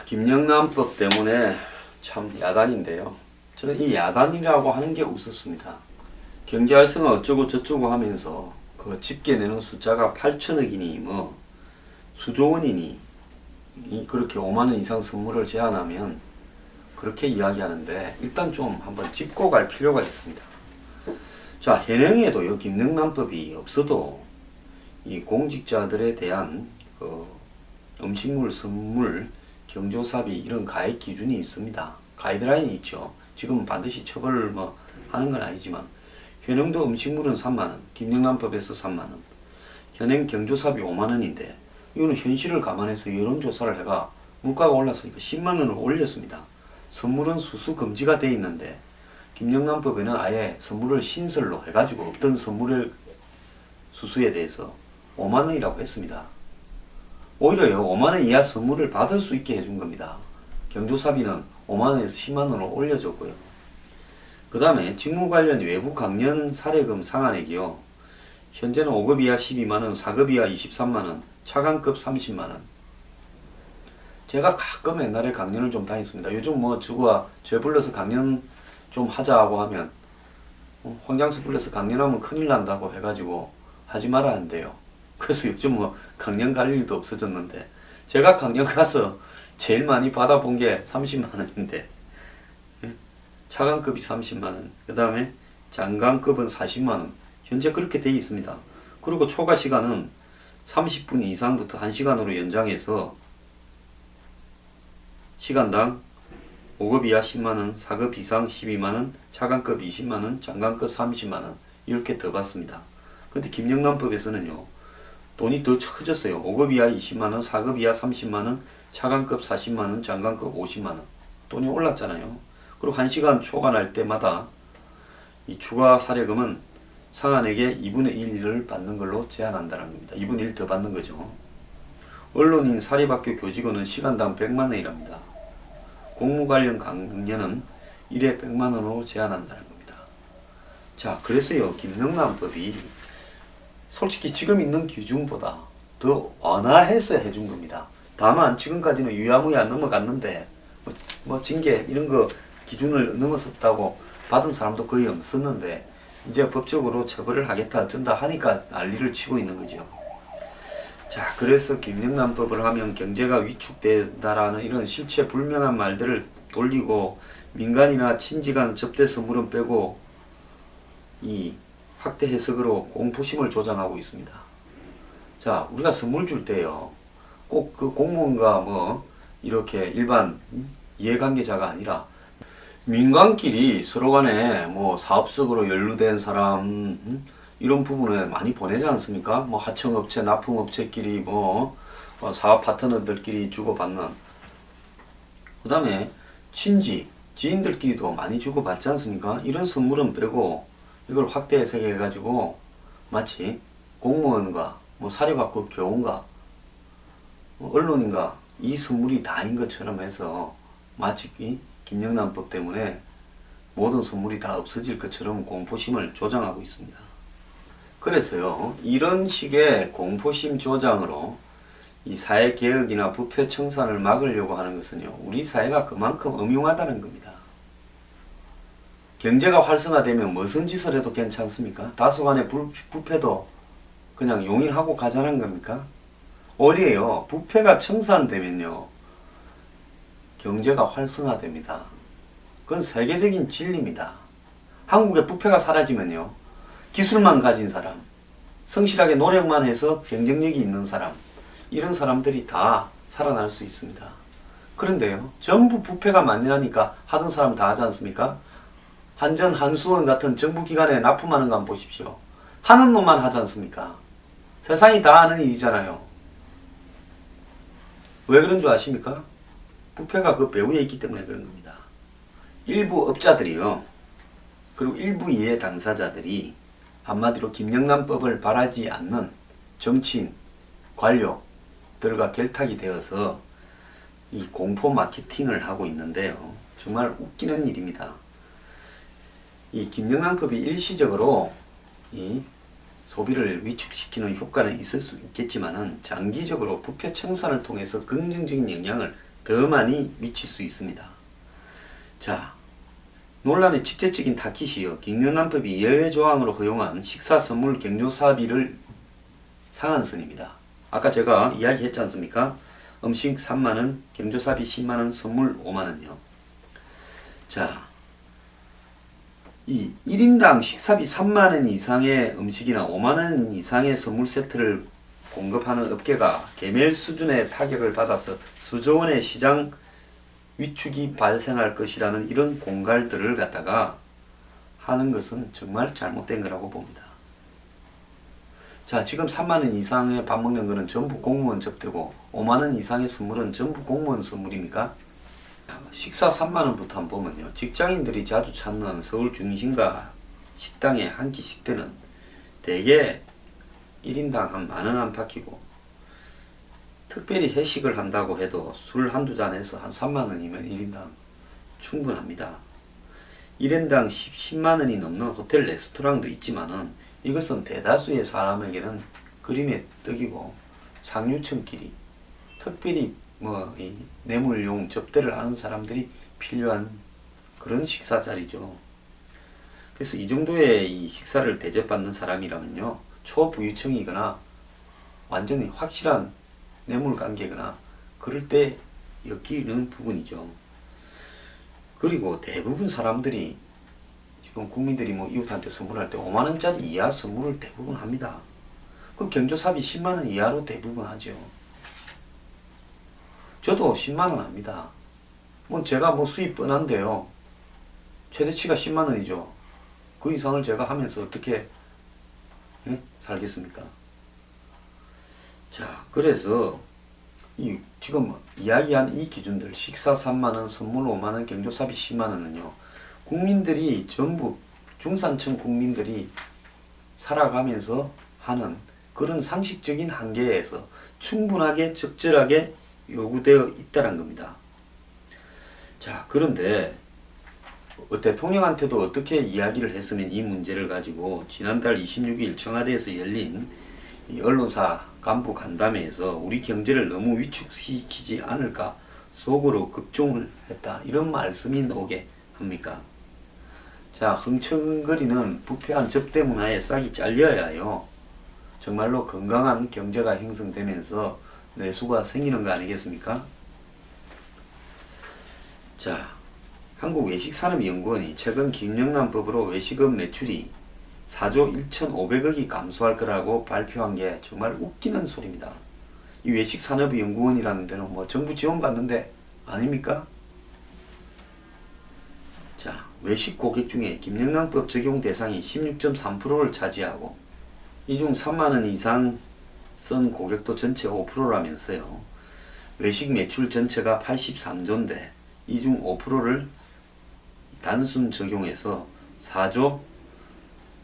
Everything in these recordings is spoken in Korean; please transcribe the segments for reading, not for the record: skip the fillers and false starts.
김영란법 때문에 참 야단인데요. 저는 이 야단이라고 하는 게 웃었습니다. 경제활성화 어쩌고 저쩌고 하면서 그 집계 내는 숫자가 8천억이니 뭐 수조 원이니 그렇게 5만원 이상 선물을 제한하면 그렇게 이야기하는데 일단 좀 한번 짚고 갈 필요가 있습니다. 자, 현행에도요 김영란법이 없어도 이 공직자들에 대한 그 음식물, 선물, 경조사비 이런 가액 기준이 있습니다. 가이드라인이 있죠. 지금 반드시 처벌을 뭐 하는 건 아니지만 현행도 음식물은 3만원, 김영란법에서 3만원, 현행 경조사비 5만원인데 이거는 현실을 감안해서 여론조사를 해가 물가가 올라서니까 10만원을 올렸습니다. 선물은 수수 금지가 돼 있는데 김영란법에는 아예 선물을 신설로 해가지고 없던 선물의 수수에 대해서 5만원이라고 했습니다. 오히려요 5만원 이하 선물을 받을 수 있게 해준 겁니다. 경조사비는 5만원에서 10만원으로 올려줬고요. 그 다음에 직무 관련 외부 강연 사례금 상한액이요. 현재는 5급 이하 12만원, 4급 이하 23만원, 차관급 30만원. 제가 가끔 옛날에 강연을 좀 다녔습니다. 요즘 뭐 저거와 저 불러서 강연 좀 하자고 하면 황장수 불러서 강연하면 큰일 난다고 해가지고 하지 말아야 한대요. 그래서 요즘 뭐 강연 갈 일도 없어졌는데 제가 강연 가서 제일 많이 받아본 게 30만원인데 차관급이 30만원, 그 다음에 장관급은 40만원. 현재 그렇게 되어 있습니다. 그리고 초과 시간은 30분 이상부터 1시간으로 연장해서 시간당 5급 이하 10만원, 4급 이상 12만원, 차관급 20만원, 장관급 30만원 이렇게 더 받습니다. 근데 김영란법에서는요 돈이 더 커졌어요. 5급 이하 20만원, 4급 이하 30만원, 차관급 40만원, 장관급 50만원. 돈이 올랐잖아요. 그리고 1시간 초과할 때마다 이 추가 사례금은 상한액의 2분의 1을 받는 걸로 제한한다는 겁니다. 2분의 1 더 받는 거죠. 언론인, 사립학교 교직원은 시간당 100만원이랍니다. 공무 관련 강연은 1회 100만원으로 제한한다는 겁니다. 자, 그래서요 김영란법이 솔직히 지금 있는 기준보다 더 완화해서 해준 겁니다. 다만 지금까지는 유야무야 넘어갔는데 뭐 징계 이런 거 기준을 넘어섰다고 받은 사람도 거의 없었는데 이제 법적으로 처벌을 하겠다 어쩐다 하니까 난리를 치고 있는 거죠. 자, 그래서 김영란법을 하면 경제가 위축된다라는 이런 실체 불명한 말들을 돌리고 민간이나 친지간 접대 선물은 빼고 이 확대 해석으로 공포심을 조장하고 있습니다. 자, 우리가 선물 줄 때요 꼭 그 공무원과 뭐 이렇게 일반 이해관계자가 아니라 민간끼리 서로 간에 뭐 사업적으로 연루된 사람 이런 부분에 많이 보내지 않습니까? 뭐 하청업체, 납품업체끼리 뭐 사업 파트너들끼리 주고받는, 그 다음에 친지, 지인들끼리도 많이 주고받지 않습니까? 이런 선물은 빼고 이걸 확대 해석해가지고 마치 공무원과 뭐 사립학교 교원과 언론인과 이 선물이 다인 것처럼 해서 마치 이 김영란법 때문에 모든 선물이 다 없어질 것처럼 공포심을 조장하고 있습니다. 그래서요 이런 식의 공포심 조장으로 이 사회개혁이나 부패 청산을 막으려고 하는 것은요 우리 사회가 그만큼 음흉하다는 겁니다. 경제가 활성화되면 무슨 짓을 해도 괜찮습니까? 다소간의 부패도 그냥 용인하고 가자는 겁니까? 오히려 부패가 청산되면요 경제가 활성화됩니다. 그건 세계적인 진리입니다. 한국의 부패가 사라지면요 기술만 가진 사람, 성실하게 노력만 해서 경쟁력이 있는 사람, 이런 사람들이 다 살아날 수 있습니다. 그런데요 전부 부패가 만연하니까 하던 사람 다 하지 않습니까? 한전, 한수원 같은 정부기관에 납품하는 거 한번 보십시오. 하는 놈만 하지 않습니까? 세상이 다 아는 일이잖아요. 왜 그런 줄 아십니까? 부패가 그 배후에 있기 때문에 그런 겁니다. 일부 업자들이요 그리고 일부 이해 당사자들이 한마디로 김영란법을 바라지 않는 정치인, 관료들과 결탁이 되어서 이 공포 마케팅을 하고 있는데요 정말 웃기는 일입니다. 이 김영란법이 일시적으로 이 소비를 위축시키는 효과는 있을 수 있겠지만은 장기적으로 부패 청산을 통해서 긍정적인 영향을 더 많이 미칠 수 있습니다. 자, 논란의 직접적인 타깃이요. 김영란법이 예외 조항으로 허용한 식사 선물 경조사비를 상한선입니다. 아까 제가 이야기했지 않습니까? 음식 3만원, 경조사비 10만원, 선물 5만원요. 자, 이 1인당 식사비 3만원 이상의 음식이나 5만원 이상의 선물 세트를 공급하는 업계가 개멸 수준의 타격을 받아서 수조원의 시장 위축이 발생할 것이라는 이런 공갈들을 갖다가 하는 것은 정말 잘못된 거라고 봅니다. 자, 지금 3만원 이상의 밥 먹는 거는 전부 공무원 접대고 5만원 이상의 선물은 전부 공무원 선물입니까? 식사 3만원부터 한번 보면요. 직장인들이 자주 찾는 서울 중심가 식당의 한 끼 식대는 대개 1인당 한 만원 안팎이고, 특별히 회식을 한다고 해도 술 한두 잔에서 한 3만원이면 1인당 충분합니다. 1인당 10만원이 넘는 호텔 레스토랑도 있지만은 이것은 대다수의 사람에게는 그림의 떡이고 상류층끼리 특별히 이 뇌물용 접대를 하는 사람들이 필요한 그런 식사 자리죠. 그래서 이 정도의 이 식사를 대접받는 사람이라면요, 초부유층이거나 완전히 확실한 뇌물 관계거나 그럴 때 엮이는 부분이죠. 그리고 대부분 사람들이 지금 국민들이 뭐 이웃한테 선물할 때 5만원짜리 이하 선물을 대부분 합니다. 그 경조사비 10만원 이하로 대부분 하죠. 저도 10만원 합니다. 뭐 제가 뭐 수입 뻔한데요. 최대치가 10만원이죠. 그 이상을 제가 하면서 어떻게 살겠습니까? 자, 그래서 지금 이야기한 이 기준들, 식사 3만원, 선물 5만원, 경조사비 10만원은요, 국민들이 전부 중산층 국민들이 살아가면서 하는 그런 상식적인 한계에서 충분하게 적절하게 요구되어 있다는 겁니다. 자, 그런데 대통령한테도 어떻게 이야기를 했으면 이 문제를 가지고 지난달 26일 청와대에서 열린 이 언론사 간부 간담회에서 우리 경제를 너무 위축시키지 않을까 속으로 걱정을 했다, 이런 말씀이 나오게 합니까? 자, 흥청거리는 부패한 접대 문화에 싹이 잘려야요, 정말로 건강한 경제가 형성되면서 내수가 생기는 거 아니겠습니까? 자, 한국외식산업연구원이 최근 김영란법으로 외식업 매출이 4조 1,500억이 감소할 거라고 발표한 게 정말 웃기는 소리입니다. 이 외식산업연구원이라는 데는 뭐 정부 지원받는데 아닙니까? 자, 외식 고객 중에 김영란법 적용 대상이 16.3%를 차지하고 이 중 3만원 이상 쓴 고객도 전체 5%라면서요. 외식 매출 전체가 83조인데 이 중 5%를 단순 적용해서 4조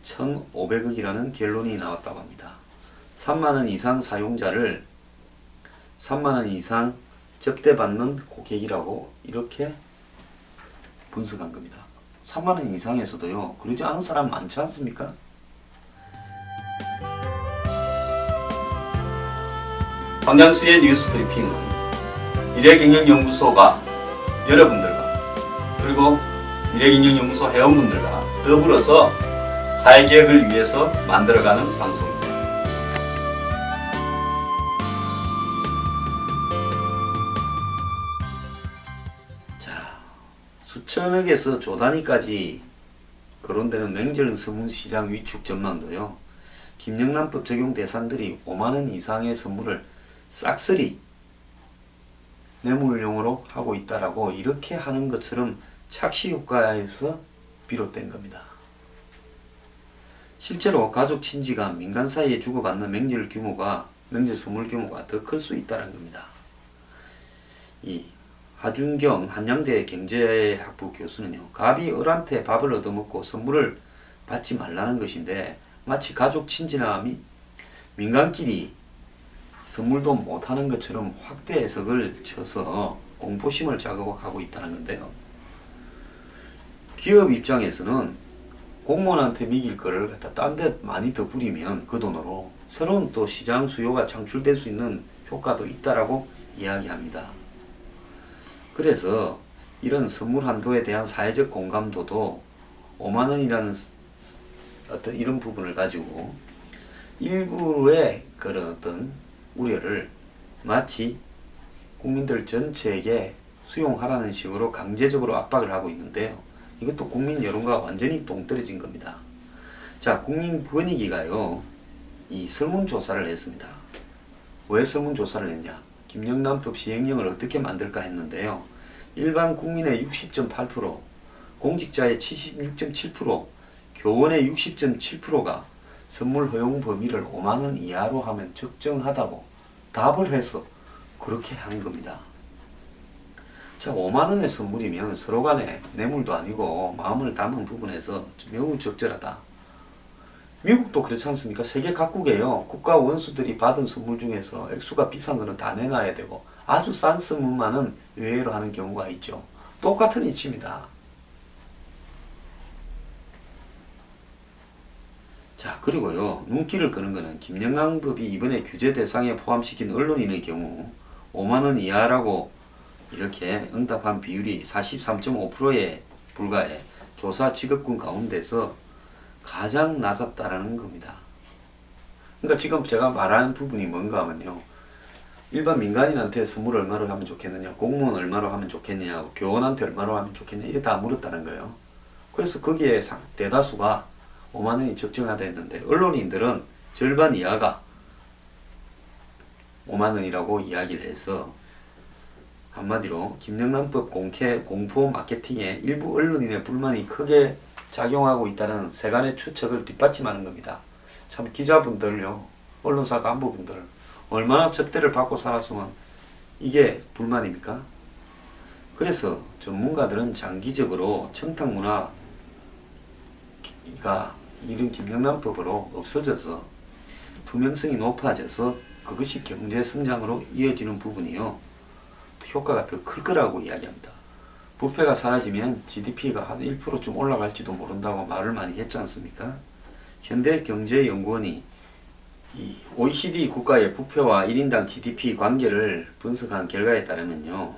1,500억이라는 결론이 나왔다고 합니다. 3만원 이상 사용자를 3만원 이상 접대받는 고객이라고 이렇게 분석한 겁니다. 3만원 이상에서도요, 그러지 않은 사람 많지 않습니까? 황장수의 뉴스 브리핑은 미래경영연구소가 여러분들과 그리고 미래경영연구소 회원분들과 더불어서 사회개혁을 위해서 만들어가는 방송입니다. 자, 수천억에서 조 단위까지 거론되는 맹절 서문시장 위축 전망도요, 김영란법 적용 대상들이 5만원 이상의 선물을 싹쓸이 뇌물용으로 하고 있다라고 이렇게 하는 것처럼 착시 효과에서 비롯된 겁니다. 실제로 가족 친지간 민간 사이에 주고받는 명절 선물 규모가 더 클 수 있다는 겁니다. 이 하준경 한양대 경제학부 교수는요, 갑이 을한테 밥을 얻어먹고 선물을 받지 말라는 것인데 마치 가족 친지나 민간끼리 선물도 못하는 것처럼 확대 해석을 쳐서 공포심을 자극하고 있다는 건데요. 기업 입장에서는 공무원한테 미길 거를 갖다 딴 데 많이 더 부리면 그 돈으로 새로운 또 시장 수요가 창출될 수 있는 효과도 있다라고 이야기합니다. 그래서 이런 선물 한도에 대한 사회적 공감도도 5만원이라는 어떤 이런 부분을 가지고 일부의 그런 어떤 우려를 마치 국민들 전체에게 수용하라는 식으로 강제적으로 압박을 하고 있는데요. 이것도 국민 여론과 완전히 동떨어진 겁니다. 자, 국민권익위가요, 이 설문조사를 했습니다. 왜 설문조사를 했냐? 김영란법 시행령을 어떻게 만들까 했는데요. 일반 국민의 60.8%, 공직자의 76.7%, 교원의 60.7%가 선물 허용 범위를 5만원 이하로 하면 적정하다고 답을 해서 그렇게 한 겁니다. 자, 5만원의 선물이면 서로 간에 뇌물도 아니고 마음을 담은 부분에서 매우 적절하다. 미국도 그렇지 않습니까? 세계 각국에요. 국가 원수들이 받은 선물 중에서 액수가 비싼 거는 다 내놔야 되고 아주 싼 선물만은 외회로 하는 경우가 있죠. 똑같은 이치입니다. 자, 그리고요, 눈길을 끄는 거는 김영란법이 이번에 규제 대상에 포함시킨 언론인의 경우 5만원 이하라고 이렇게 응답한 비율이 43.5%에 불과해 조사 직업군 가운데서 가장 낮았다라는 겁니다. 그러니까 지금 제가 말하는 부분이 뭔가 하면요, 일반 민간인한테 선물 얼마로 하면 좋겠느냐, 공무원 얼마로 하면 좋겠느냐, 교원한테 얼마로 하면 좋겠냐, 이래 다 물었다는 거예요. 그래서 거기에 대다수가 5만원이 적정하다 했는데 언론인들은 절반 이하가 5만원이라고 이야기를 해서 한마디로 김영란법 공포 마케팅에 일부 언론인의 불만이 크게 작용하고 있다는 세간의 추측을 뒷받침하는 겁니다. 참 기자분들요, 언론사 간부분들 얼마나 접대를 받고 살았으면 이게 불만입니까? 그래서 전문가들은 장기적으로 청탁문화가 이런 김영란법으로 없어져서 투명성이 높아져서 그것이 경제 성장으로 이어지는 부분이요, 효과가 더 클 거라고 이야기합니다. 부패가 사라지면 GDP가 한 1%쯤 올라갈지도 모른다고 말을 많이 했지 않습니까? 현대경제연구원이 이 OECD 국가의 부패와 1인당 GDP 관계를 분석한 결과에 따르면요,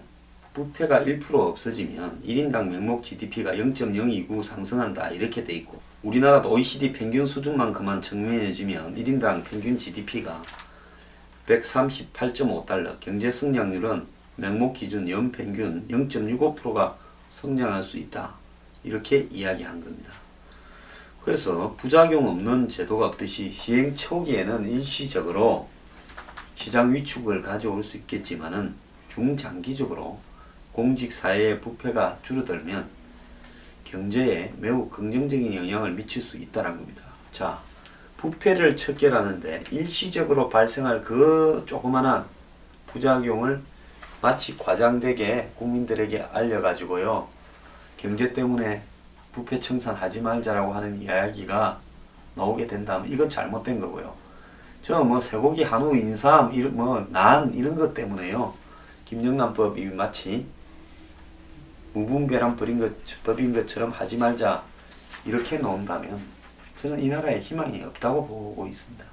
부패가 1% 없어지면 1인당 명목 GDP가 0.029 상승한다 이렇게 돼 있고, 우리나라도 OECD 평균 수준만큼만 청명해지면 1인당 평균 GDP가 138.5달러, 경제 성장률은 명목 기준 연평균 0.65%가 성장할 수 있다 이렇게 이야기한 겁니다. 그래서 부작용 없는 제도가 없듯이 시행 초기에는 일시적으로 시장 위축을 가져올 수 있겠지만은 중장기적으로 공직사회의 부패가 줄어들면 경제에 매우 긍정적인 영향을 미칠 수 있다는 겁니다. 자, 부패를 척결하는데 일시적으로 발생할 그 조그마한 부작용을 마치 과장되게 국민들에게 알려가지고요, 경제 때문에 부패 청산하지 말자라고 하는 이야기가 나오게 된다면 이건 잘못된 거고요. 저 뭐 쇠고기, 한우, 인삼, 난 이런 것 때문에요, 김영란법이 마치 무분별한 법인 것처럼 하지 말자 이렇게 놓는다면 저는 이 나라에 희망이 없다고 보고 있습니다.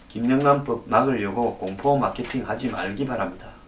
김영란법 막으려고 공포 마케팅 하지 말기 바랍니다.